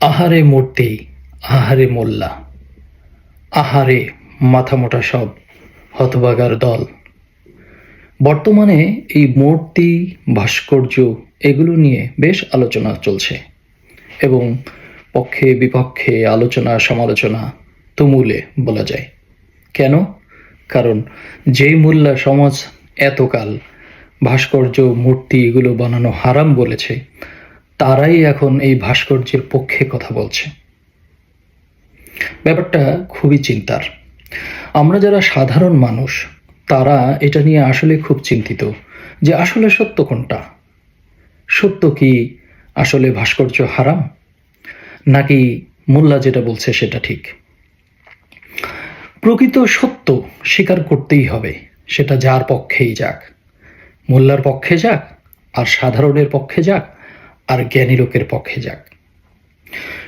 আহারে মূর্তি, আহারে মোল্লা, আহারে মাথামোটা সব হতভাগার দল। বর্তমানে এই মূর্তি, ভাস্কর্য এগুলো নিয়ে বেশ আলোচনা চলছে এবং পক্ষে বিপক্ষে আলোচনা সমালোচনা তুমুলে বলা যায়। কেন? কারণ যেই মোল্লা সমাজ এতকাল ভাস্কর্য মূর্তি এগুলো বানানো হারাম বলেছে, তারাই এখন এই ভাস্কর্যের পক্ষে কথা বলছে। ব্যাপারটা খুবই চিন্তার। আমরা যারা সাধারণ মানুষ, তারা এটা নিয়ে আসলে খুব চিন্তিত যে আসলে সত্য কোনটা। সত্য কি আসলে ভাস্কর্য হারাম, নাকি মোল্লা যেটা বলছে সেটা ঠিক? প্রকৃত সত্য স্বীকার করতেই হবে, সেটা যার পক্ষেই যাক, মোল্লার পক্ষে যাক, আর সাধারণের পক্ষে যাক, আর জ্ঞানী লোকের পক্ষে যাক।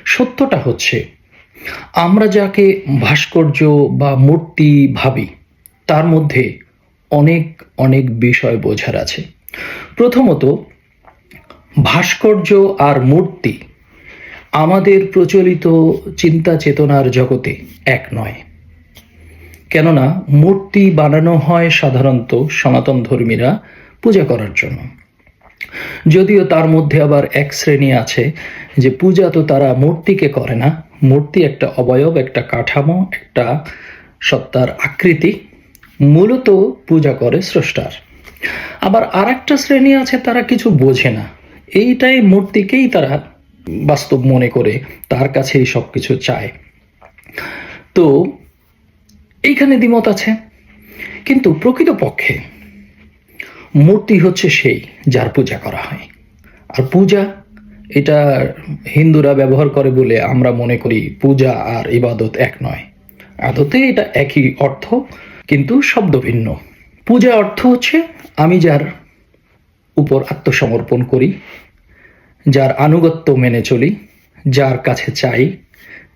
সত্যটা হচ্ছে, আমরা যাকে ভাস্কর্য বা মূর্তি ভাবি, তার মধ্যে অনেক অনেক বিষয় বোঝার আছে। প্রথমত, ভাস্কর্য আর মূর্তি আমাদের প্রচলিত চিন্তা চেতনার জগতে এক নয়। কেননা মূর্তি বানানো হয় সাধারণত সনাতন ধর্মীরা পূজা করার জন্য। যদিও তার মধ্যে আবার এক শ্রেণী আছে যে পূজা তো তারা মূর্তিকে করে না, মূর্তি একটা অবয়ব, একটা কাঠামো, একটা সত্তার আকৃতি, মূলত পূজা করে স্রষ্টার। আবার আর একটা শ্রেণী আছে, তারা কিছু বোঝে না, এইটাই মূর্তিকেই তারা বাস্তব মনে করে তার কাছেই সব কিছু চায়। তো এইখানে দ্বিমত আছে। কিন্তু প্রকৃতপক্ষে মূর্তি হচ্ছে সেই যার পূজা করা হয়। আর পূজা, এটা হিন্দুরা ব্যবহার করে বলে আমরা মনে করি পূজা আর ইবাদত এক নয়। আদতে এটা একই অর্থ, কিন্তু শব্দ ভিন্ন। পূজা অর্থ হচ্ছে আমি যার উপর আত্মসমর্পণ করি, যার আনুগত্য মেনে চলি, যার কাছে চাই,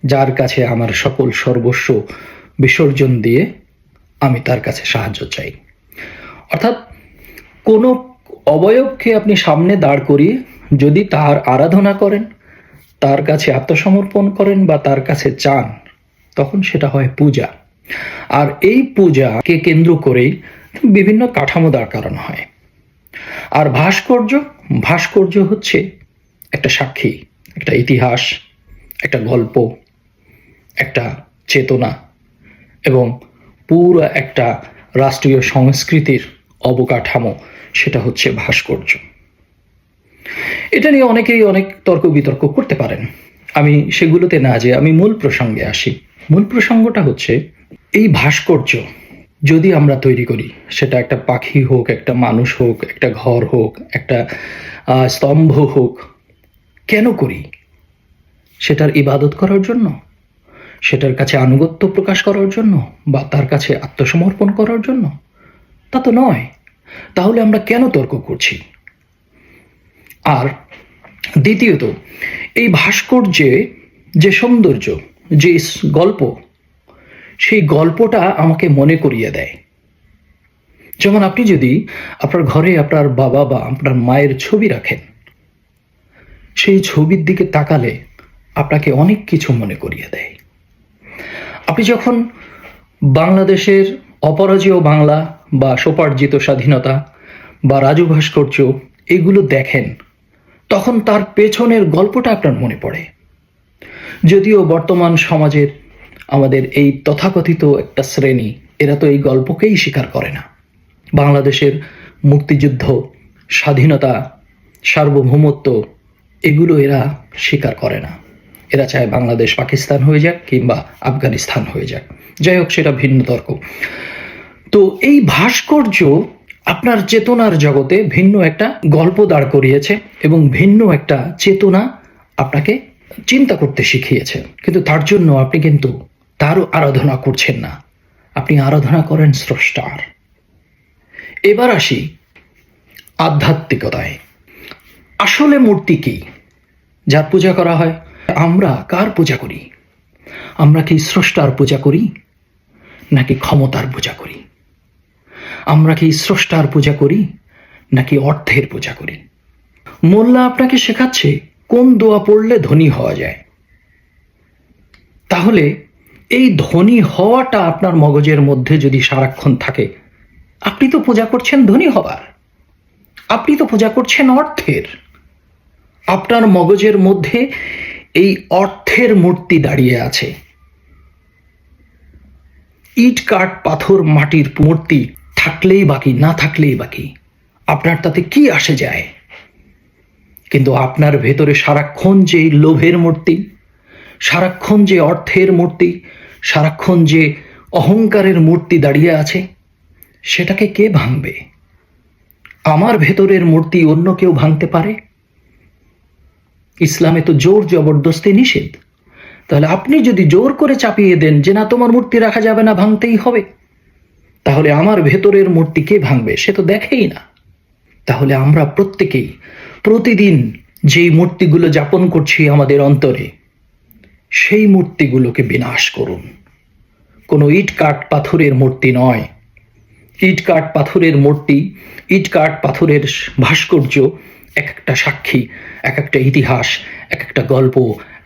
যার কাছে আমার সকল সর্বস্ব বিসর্জন দিয়ে আমি তার কাছে সাহায্য চাই। অর্থাৎ কোনো অবয়বকে আপনি সামনে দাঁড় করিয়ে যদি তার আরাধনা করেন, তার কাছে আত্মসমর্পণ করেন বা তার কাছে চান, তখন সেটা হয় পূজা। আর এই পূজাকে কেন্দ্র করেই বিভিন্ন কাঠামো দাঁড় করানো হয়। আর ভাস্কর্য হচ্ছে একটা সাক্ষী, একটা ইতিহাস, একটা গল্প, একটা চেতনা এবং পুরো একটা রাষ্ট্রীয় সংস্কৃতির অবকাঠামো, সেটা হচ্ছে ভাস্কর্য। এটা নিয়ে অনেকেই অনেক তর্ক বিতর্ক করতে পারেন। আমি সেগুলোতে না যেয়ে আমি মূল প্রসঙ্গে আসি। মূল প্রসঙ্গটা হচ্ছে, এই ভাস্কর্য যদি আমরা তৈরি করি, সেটা একটা পাখি হোক, একটা মানুষ হোক, একটা ঘর হোক, একটা স্তম্ভ হোক, কেন করি? সেটার ইবাদত করার জন্য, সেটার কাছে আনুগত্য প্রকাশ করার জন্য, বা তার কাছে আত্মসমর্পণ করার জন্য? তা তো নয়। তাহলে আমরা কেন তর্ক করছি? আর দ্বিতীয়ত, এই ভাস্কর্যে যে সৌন্দর্য, যে গল্প, সেই গল্পটা আমাকে মনে করিয়ে দেয়। যেমন আপনি যদি আপনার ঘরে আপনার বাবা বা আপনার মায়ের ছবি রাখেন, সেই ছবির দিকে তাকালে আপনাকে অনেক কিছু মনে করিয়ে দেয়। আপনি যখন বাংলাদেশের অপরাজেয় বাংলা বা স্বোপার্জিত স্বাধীনতা বা রাজু ভাস্কর্য এগুলো দেখেন, তখন তার পেছনের গল্পটা আপনার মনে পড়ে। যদিও বর্তমান সমাজের আমাদের এই তথাকথিত একটা শ্রেণী, এরা তো এই গল্পকেই স্বীকার করে না। বাংলাদেশের মুক্তিযুদ্ধ, স্বাধীনতা, সার্বভৌমত্ব এগুলো এরা স্বীকার করে না। এরা চায় বাংলাদেশ পাকিস্তান হয়ে যাক কিংবা আফগানিস্তান হয়ে যাক। যাই হোক, সেটা ভিন্ন তর্ক। তো এই ভাস্কর্য আপনার চেতনার জগতে ভিন্ন একটা গল্প দাঁড় করিয়েছে এবং ভিন্ন একটা চেতনা আপনাকে চিন্তা করতে শিখিয়েছে। কিন্তু তার জন্য আপনি কিন্তু তারও আরাধনা করছেন না, আপনি আরাধনা করেন স্রষ্টার। এবার আসি আধ্যাত্মিকতায়। আসলে মূর্তি কি যার পূজা করা হয়? আমরা কার পূজা করি? আমরা কি স্রষ্টার পূজা করি, নাকি ক্ষমতার পূজা করি? আমরা কি স্রষ্টার পূজা করি, নাকি অর্থের পূজা করি? মোল্লা আপনাকে শেখাচ্ছে কোন দোয়া পড়লে ধনী হওয়া যায়, তাহলে এই ধনী হওয়াটা আপনার মগজের মধ্যে যদি সারাক্ষণ থাকে, আপনি তো পূজা করছেন ধনী হওয়ার, আপনি তো পূজা করছেন অর্থের। আপনার মগজের মধ্যে এই অর্থের মূর্তি দাঁড়িয়ে আছে। ইট কাঠ পাথর মাটির মূর্তি থাকলেই বাকি, না থাকলেই বাকি, আপনার তাতে কি আসে যায়? কিন্তু আপনার ভেতরে সারাক্ষণ যে লোভের মূর্তি, সারাক্ষণ যে অর্থের মূর্তি, সারাক্ষণ যে অহংকারের মূর্তি দাঁড়িয়ে আছে, সেটাকে কে ভাঙবে? আমার ভেতরের মূর্তি অন্য কেউ ভাঙতে পারে? ইসলামে তো জোর জবরদস্তি নিষেধ। তাহলে আপনি যদি জোর করে চাপিয়ে দেন যে না, তোমার মূর্তি রাখা যাবে না, ভাঙতেই হবে, তাহলে আমার ভেতরের মূর্তি কে ভাঙবে? সে তো দেখেই না। তাহলে আমরা প্রত্যেকেই প্রতিদিন যেই মূর্তিগুলো যাপন করছি আমাদের অন্তরে, সেই মূর্তিগুলোকে বিনাশ করুন। কোনো ইট কাঠ পাথরের মূর্তি নয়। ইট কাঠ পাথরের মূর্তি, ইট কাঠ পাথরের ভাস্কর্য এক একটা সাক্ষী, এক একটা ইতিহাস, এক একটা গল্প,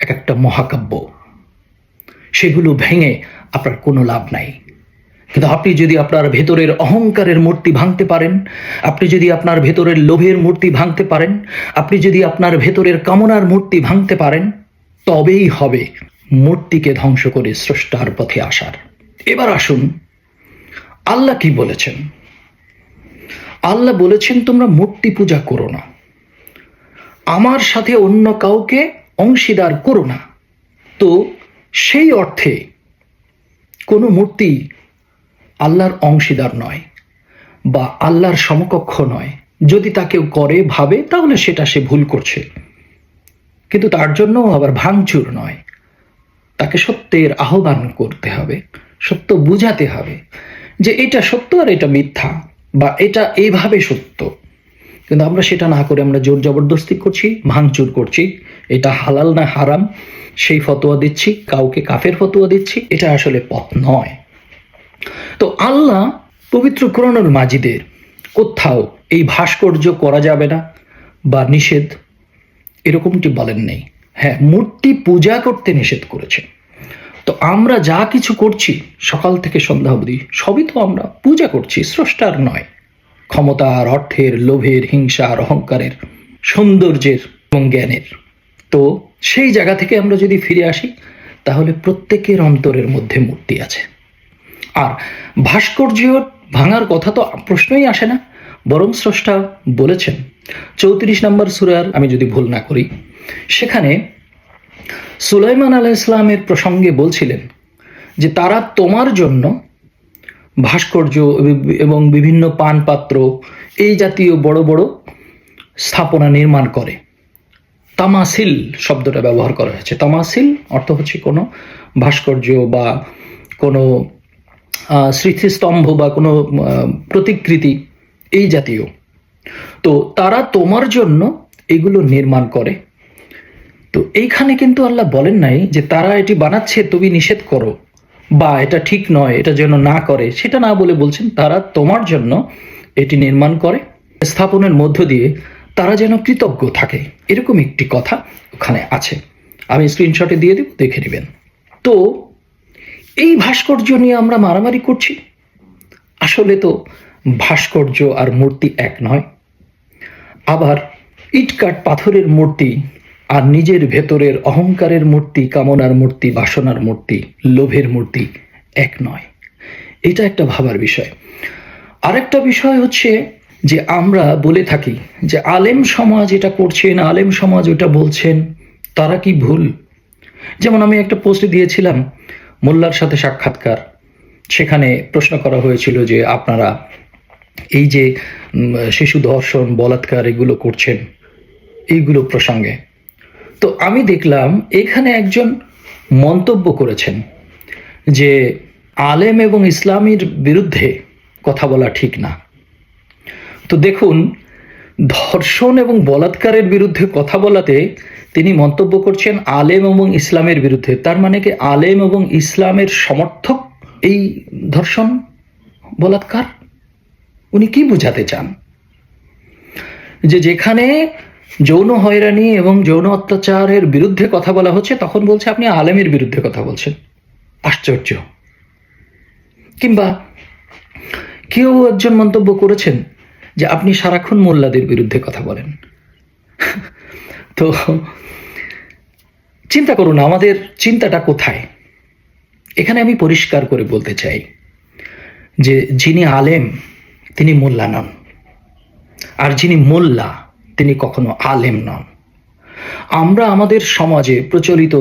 এক একটা মহাকাব্য। সেগুলো ভেঙে আপনার কোনো লাভ নাই। কিন্তু আপনি যদি আপনার ভেতরের অহংকারের মূর্তি ভাঙতে পারেন, আপনি যদি আপনার ভেতরের লোভের মূর্তি ভাঙতে পারেন, আপনি যদি আপনার ভেতরের কামনার মূর্তি ভাঙতে পারেন, তবেই হবে মূর্তিকে ধ্বংস করে স্রষ্টার পথে আসার। এবার আসুন, আল্লাহ কি বলেছেন? আল্লাহ বলেছেন তোমরা মূর্তি পূজা করো না, আমার সাথে অন্য কাউকে অংশীদার করো না। তো সেই অর্থে কোনো মূর্তি আল্লাহর অংশীদার নয় বা আল্লাহর সমকক্ষ নয়। যদি তা কেউ করে ভাবে, তাহলে সেটা সে ভুল করছে, কিন্তু তার জন্য আবার ভাঙচুর নয়। তাকে সত্যের আহ্বান করতে হবে, সত্য বুঝাতে হবে যে এটা সত্য আর এটা মিথ্যা, বা এটা এইভাবে সত্য। কিন্তু আমরা সেটা না করে আমরা জোর জবরদস্তি করছি, ভাঙচুর করছি, এটা হালাল না হারাম সেই ফতোয়া দিচ্ছি, কাউকে কাফের ফতোয়া দিচ্ছি। এটা আসলে পথ নয়। তো আল্লাহ পবিত্র কোরআনুল মাজিদের কোথাও এই ভাস্কর্য করা যাবে না বা নিষেধ এরকমটি বলেন নেই। হ্যাঁ, মূর্তি পূজা করতে নিষেধ করেছে। তো আমরা যা কিছু করছি সকাল থেকে সন্ধ্যা অবধি, সবই তো আমরা পূজা করছি, স্রষ্টার নয়। ক্ষমতার, অর্থের, লোভের, হিংসার, অহংকারের, সৌন্দর্যের এবং জ্ঞানের। তো সেই জায়গা থেকে আমরা যদি ফিরে আসি, তাহলে প্রত্যেকের অন্তরের মধ্যে মূর্তি আছে। আর ভাস্কর্য ভাঙার কথা তো প্রশ্নই আসে না। বরং স্রষ্টা বলেছেন 34 নম্বর সূরার, আমি যদি ভুল না করি, সেখানে সুলাইমান আলাইহিস সালামের প্রসঙ্গে বলছিলেন যে তারা তোমার জন্য ভাস্কর্য এবং বিভিন্ন পানপাত্র এই জাতীয় বড় বড় স্থাপনা নির্মাণ করে। তামাসিল শব্দটা ব্যবহার করা হয়েছে। তামাসিল অর্থ হচ্ছে কোনো ভাস্কর্য বা কোনো স্মৃতিস্তম্ভ বা কোনো প্রতিকৃতি এই জাতীয়। তো তারা তোমার জন্য এগুলো নির্মাণ করে। তো এইখানে কিন্তু আল্লাহ বলেন নাই যে তারা এটি বানাচ্ছে তুমি নিষেধ করো, বা এটা ঠিক নয়, এটা যেন না করে, সেটা না বলে বলছেন তারা তোমার জন্য এটি নির্মাণ করে, স্থাপনের মধ্য দিয়ে তারা যেন কৃতজ্ঞ থাকে। এরকম একটি কথা ওখানে আছে, আমি স্ক্রিনশটে দিয়ে দেব, দেখে নেবেন। তো এই ভাস্কর্য নিয়ে আমরা মারামারি করছি। আসলে তো ভাস্কর্য আর মূর্তি এক নয়। আবার ইটকাট পাথরের মূর্তি আর নিজের ভেতরের অহংকারের মূর্তি, কামনার মূর্তি, বাসনার মূর্তি, লোভের মূর্তি এক নয়। এটা একটা ভাবার বিষয়। আরেকটা বিষয় হচ্ছে যে আমরা বলে থাকি যে আলেম সমাজ এটা করছেন, আলেম সমাজ ওটা বলছেন, তারা কি ভুল? যেমন আমি একটা পোস্ট দিয়েছিলাম মোল্লার সাথে সাক্ষাৎকার, সেখানে প্রশ্ন করা হয়েছিল যে আপনারা এই যে শিশু ধর্ষণ, বলাৎকার এগুলো করছেন, এইগুলো প্রসঙ্গে। তো আমি দেখলাম এখানে একজন মন্তব্য করেছেন যে আলেম এবং ইসলামের বিরুদ্ধে কথা বলা ঠিক না। তো দেখুন, ধর্ষণ এবং বলাৎকারের বিরুদ্ধে কথা বলাতে তিনি মন্তব্য করছেন আলেম এবং ইসলামের বিরুদ্ধে। তার মানে কি আলেম এবং ইসলামের সমর্থক এই ধর্ষণ বলাৎকার? উনি কি বোঝাতে চান? যে যেখানে যৌন হয়রানি এবং যৌন অত্যাচারের বিরুদ্ধে কথা বলা হচ্ছে, তখন বলছে আপনি আলেমের বিরুদ্ধে কথা বলছেন। আশ্চর্য। কিংবা কেউ একজন মন্তব্য করেছেন যে আপনি সারাক্ষণ মোল্লাদের বিরুদ্ধে কথা বলেন। তো চিন্তা করুন আমাদের চিন্তাটা কোথায়। এখানে আমি পরিষ্কার করে বলতে চাই যে যিনি আলেম তিনি মোল্লা নন, আর যিনি মোল্লা তিনি কখনো আলেম নন। আমরা আমাদের সমাজে প্রচলিত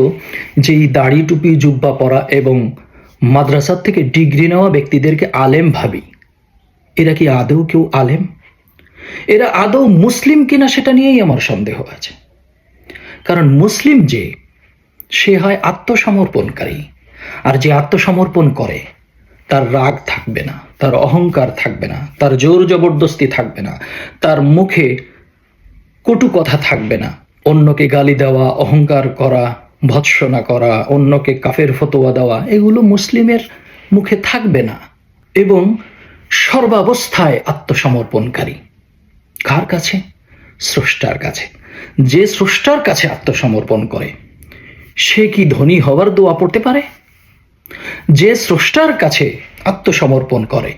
যেই দাড়ি টুপি জুব্বা পরা এবং মাদ্রাসার থেকে ডিগ্রি নেওয়া ব্যক্তিদেরকে আলেম ভাবি, এরা কি আদৌ কেউ আলেম? এরা আদৌ মুসলিম কিনা সেটা নিয়েই আমার সন্দেহ আছে। কারণ মুসলিম যে, সে হয় আত্মসমর্পণকারী, আর যে আত্মসমর্পণ করে তার রাগ থাকবে না, তার অহংকার থাকবে না, তার জোর জবরদস্তি থাকবে না, তার মুখে কটু কথা থাকবে না, অন্যকে গালি দেওয়া, অহংকার করা, ভৎসনা করা, অন্যকে কাফের ফতোয়া দেওয়া, এগুলো মুসলিমের মুখে থাকবে না। এবং সর্বাবস্থায় আত্মসমর্পণকারী। কার কাছে? স্রষ্টার কাছে। যে স্রষ্টার কাছে আত্মসমর্পণ করে সে কি ধনী হওয়ার দোয়া পড়তে পারে? যে স্রষ্টার কাছে আত্মসমর্পণ করে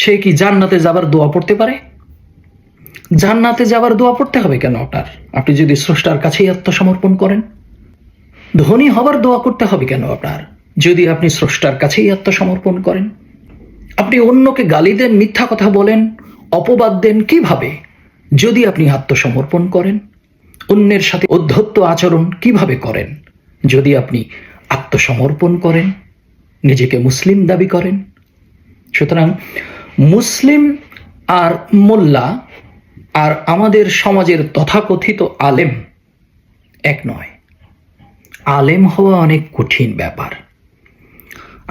সে কি জান্নাতে যাবার দোয়া পড়তে পারে? জান্নাতে যাবার দোয়া পড়তে হবে কেন আপনার, আপনি যদি স্রষ্টার কাছেই আত্মসমর্পণ করেন? ধনী হবার দোয়া করতে হবে কেন আপনার, যদি আপনি স্রষ্টার কাছেই আত্মসমর্পণ করেন? আপনি অন্যকে গালি দেন, মিথ্যা কথা বলেন, অপবাদ দেন কিভাবে, যদি আপনি আত্মসমর্পণ করেন? অন্যের সাথে অধ্যত্ত আচরণ কিভাবে করেন, যদি আপনি আত্মসমর্পণ করেন, নিজেকে মুসলিম দাবি করেন? সুতরাং মুসলিম আর মোল্লা আর আমাদের সমাজের তথাকথিত আলেম এক নয়। আলেম হওয়া অনেক কঠিন ব্যাপার।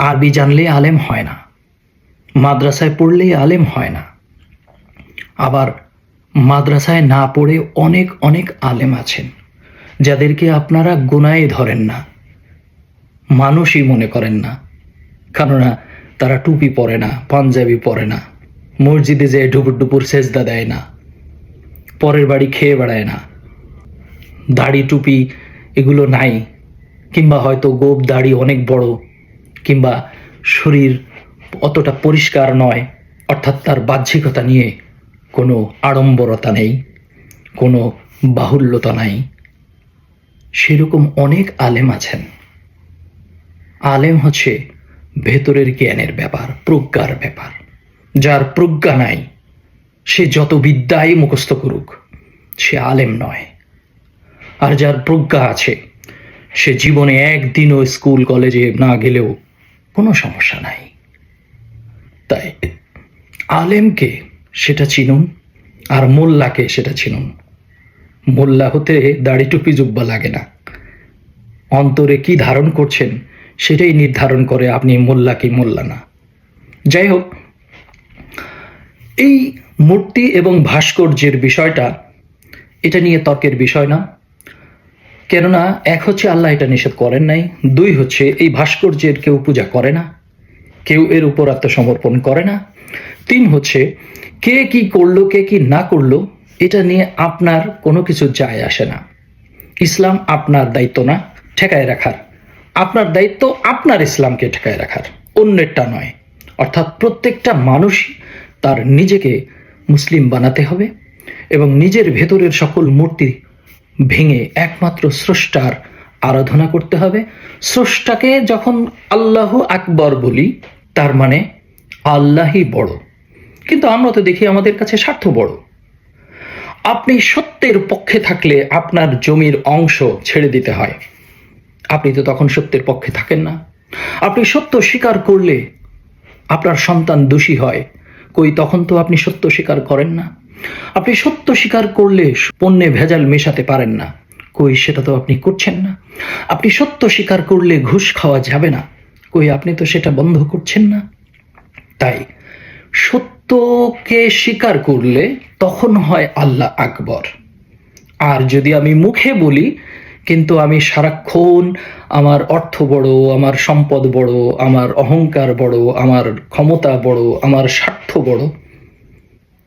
আরবি জানলে আলেম হয় না, মাদ্রাসায় পড়লেই আলেম হয় না। আবার মাদ্রাসায় না পড়ে অনেক অনেক আলেম আছেন যাদেরকে আপনারা গোনায় ধরেন না, মানুষই মনে করেন না। কেননা তারা টুপি পরে না, পাঞ্জাবি পরে না, মসজিদে যেয়ে ডুপুর ডুপুর সেজদা দেয় না, পরের বাড়ি খেয়ে বেড়ায় না, দাড়ি টুপি এগুলো নাই, কিংবা হয়তো গোপ দাড়ি অনেক বড়, কিংবা শরীর অতটা পরিষ্কার নয়, অর্থাৎ তার বাহ্যিকতা নিয়ে কোনো আড়ম্বরতা নেই, কোনো বাহুল্যতা নাই। সেরকম অনেক আলেম আছেন। আলেম হচ্ছে ভেতরের জ্ঞানের ব্যাপার, প্রজ্ঞার ব্যাপার। যার প্রজ্ঞা নাই সে যত বিদ্যাই মুখস্থ করুক, সে আলেম নয়। আর যার প্রজ্ঞা আছে সে জীবনে একদিনও স্কুল কলেজে না গেলেও কোনো সমস্যা নাই। তাই আলেমকে সেটা চিনুন, আর মোল্লাকে সেটা চিনুন। মোল্লা হতে দাড়ি টুপি জুব্বা লাগে না, অন্তরে কি ধারণ করছেন সেটাই নির্ধারণ করে আপনি মোল্লা কি মোল্লা না। যাই হোক, এই মূর্তি এবং ভাস্কর্যের বিষয়টা, এটা নিয়ে তর্কের বিষয় না। কেননা এক হচ্ছে আল্লাহ এটা নিষেধ করেন নাই, দুই হচ্ছে এই ভাস্কর্যের কেউ পূজা করে না, কেউ এর উপর আত্মসমর্পণ করে না, তিন হচ্ছে কে কি করলো কে কি না করলো এটা নিয়ে আপনার কোনো কিছু যায় আসে না। ইসলাম আপনার দায়িত্ব না ঠেকায় রাখার, আপনার দায়িত্ব আপনার ইসলামকে ঠেকায় রাখার, অন্যেরটা নয়। অর্থাৎ প্রত্যেকটা মানুষ তার নিজেকে মুসলিম বানাতে হবে এবং নিজের ভেতরের সকল মূর্তি ভেঙে একমাত্র স্রষ্টার আরাধনা করতে হবে। স্রষ্টাকে যখন আল্লাহ আকবর বলি তার মানে আল্লাহই বড়। কিন্তু আমরা তো দেখি আমাদের কাছে স্বার্থ বড়। আপনি সত্যের পক্ষে থাকলে আপনার জমির অংশ ছেড়ে দিতে হয়, আপনি তো তখন সত্যের পক্ষে থাকেন না। আপনি সত্য স্বীকার করলে আপনার সন্তান দোষী হয়, কই তখন তো আপনি সত্য স্বীকার করেন না। আপনি সত্য স্বীকার করলে পণ্যে ভেজাল মেশাতে পারেন না, কই সেটা তো আপনি করছেন না। আপনি সত্য স্বীকার করলে ঘুষ খাওয়া যাবে না, কই আপনি তো সেটা বন্ধ করছেন না। তাই সত্যকে স্বীকার করলে তখন হয় আল্লাহ আকবর। আর যদি আমি মুখে বলি কিন্তু আমি সারাক্ষণ আমার অর্থ বড়, আমার সম্পদ বড়, আমার অহংকার বড়, আমার ক্ষমতা বড়, আমার স্বার্থ বড়,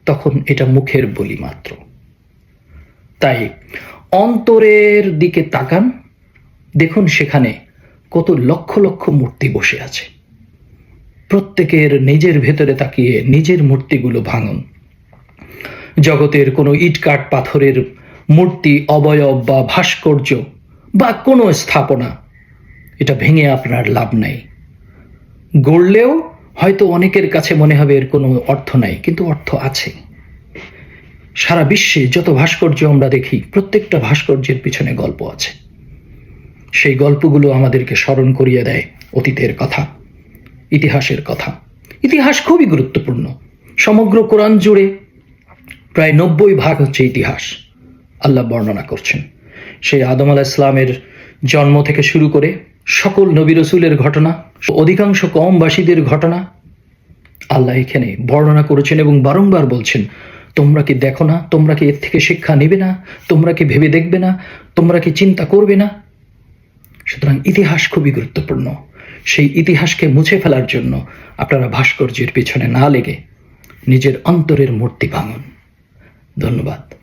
তখন এটা মুখের বলি মাত্র। তাই অন্তরের দিকে তাকান, দেখুন সেখানে কত লক্ষ লক্ষ মূর্তি বসে আছে। প্রত্যেকের নিজের ভেতরে তাকিয়ে নিজের মূর্তিগুলো ভাঙুন। জগতের কোনো ইটকাট পাথরের মূর্তি, অবয়ব বা ভাস্কর্য বা কোনো স্থাপনা, এটা ভেঙে আপনার লাভ নাই। গড়লেও হয়তো অনেকের কাছে মনে হবে এর কোনো অর্থ নাই, কিন্তু অর্থ আছে। সারা বিশ্বে যত ভাস্কর্য আমরা দেখি, প্রত্যেকটা ভাস্কর্যের পিছনে গল্প আছে। সেই গল্পগুলো আমাদেরকে স্মরণ করিয়ে দেয় অতীতের কথা, ইতিহাসের কথা। ইতিহাস খুবই গুরুত্বপূর্ণ। সমগ্র কোরআন জুড়ে প্রায় 90% হচ্ছে ইতিহাস। আল্লাহ বর্ণনা করছেন সেই আদম আলাইহিস সালামের জন্ম থেকে শুরু করে সকল নবী রসুলের ঘটনা, অধিকাংশ কওমবাসীদের ঘটনা আল্লাহ এখানে বর্ণনা করেছেন এবং বারংবার বলছেন, তোমরা কি দেখো না? তোমরা কি এর থেকে শিক্ষা নেবে না? তোমরা কি ভেবে দেখবে না? তোমরা কি চিন্তা করবে না? সুতরাং ইতিহাস খুবই গুরুত্বপূর্ণ। সেই ইতিহাসকে মুছে ফেলার জন্য আপনারা ভাস্কর্যের পিছনে না লেগে নিজের অন্তরের মূর্তি ভাঙুন। ধন্যবাদ।